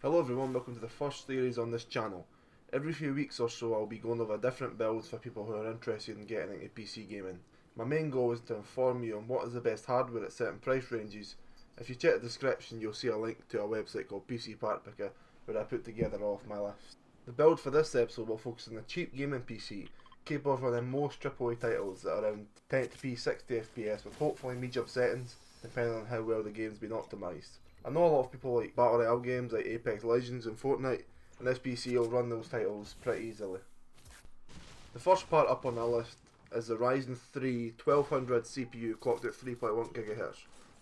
Hello everyone, welcome to the first series on this channel. Every few weeks or so I'll be going over different builds for people who are interested in getting into PC gaming. My main goal is to inform you on what is the best hardware at certain price ranges. If you check the description you'll see a link to a website called PC Part Picker where I put together all of my list. The build for this episode will focus on a cheap gaming PC capable of running most AAA titles at around 1080p 60fps with hopefully medium settings depending on how well the game's been optimised. I know a lot of people like Battle Royale games like Apex Legends and Fortnite, and this PC will run those titles pretty easily. The first part up on the list is the Ryzen 3 1200 CPU clocked at 3.1 GHz.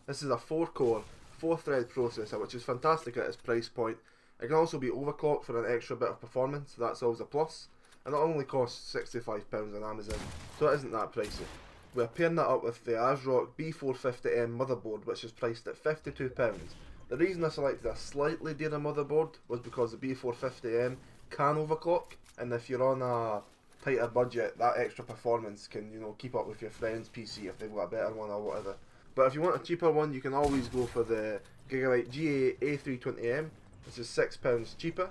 This is a 4-core, 4-thread processor which is fantastic at its price point. It can also be overclocked for an extra bit of performance, so that's always a plus, and it only costs £65 on Amazon, so it isn't that pricey. We're pairing that up with the ASRock B450M motherboard which is priced at £52. The reason I selected a slightly dearer motherboard was because the B450M can overclock, and if you're on a tighter budget, that extra performance can, keep up with your friend's PC if they've got a better one or whatever. But if you want a cheaper one, you can always go for the Gigabyte GA A320M, which is £6 cheaper,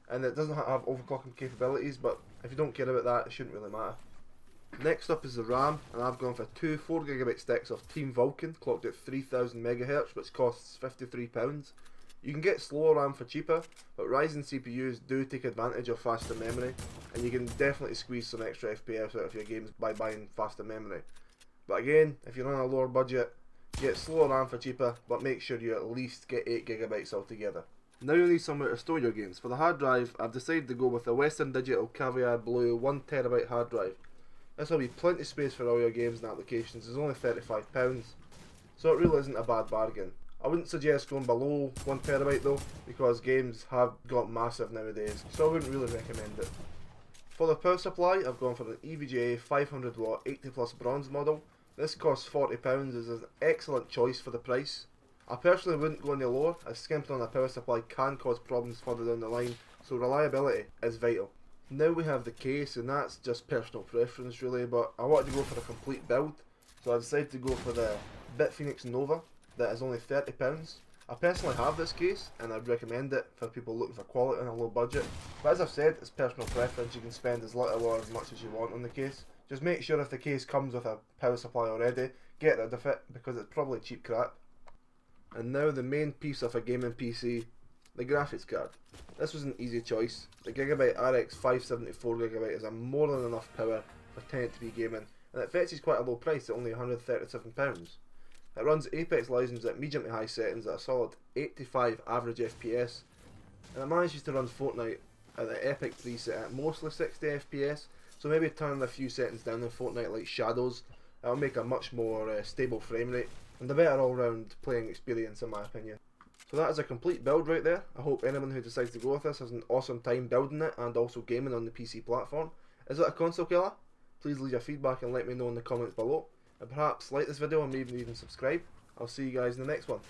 and it doesn't have overclocking capabilities, but if you don't care about that, it shouldn't really matter. Next up is the RAM, and I've gone for two 4GB sticks of Team Vulcan clocked at 3000 MHz, which costs £53. You can get slower RAM for cheaper, but Ryzen CPUs do take advantage of faster memory, and you can definitely squeeze some extra FPS out of your games by buying faster memory. But again, if you're on a lower budget, get slower RAM for cheaper, but make sure you at least get 8GB altogether. Now you need somewhere to store your games. For the hard drive, I've decided to go with the Western Digital Caviar Blue 1TB hard drive. This will be plenty of space for all your games and applications. It's only £35, so it really isn't a bad bargain. I wouldn't suggest going below 1TB though, because games have got massive nowadays, so I wouldn't really recommend it. For the power supply, I've gone for an EVGA 500W 80 plus bronze model. This costs £40, is an excellent choice for the price. I personally wouldn't go any lower, as skimping on a power supply can cause problems further down the line, so reliability is vital. Now we have the case, and that's just personal preference really, but I wanted to go for a complete build, so I decided to go for the Bitphoenix Nova that is only £30. I personally have this case and I'd recommend it for people looking for quality on a low budget, but as I've said, it's personal preference. You can spend as little or as much as you want on the case. Just make sure if the case comes with a power supply already, get rid of it because it's probably cheap crap. And now the main piece of a gaming PC, the graphics card. This was an easy choice. The Gigabyte RX 574GB is a more than enough power for 1080p gaming, and it fetches quite a low price at only £137. It runs Apex Legends at medium to high settings at a solid 85 average FPS, and it manages to run Fortnite at the Epic preset at mostly 60 FPS, so maybe turn a few settings down in Fortnite like shadows. It'll make a much more stable frame rate and a better all round playing experience in my opinion. So that is a complete build right there. I hope anyone who decides to go with this has an awesome time building it and also gaming on the PC platform. Is it a console killer? Please leave your feedback and let me know in the comments below. And perhaps like this video and maybe even subscribe. I'll see you guys in the next one.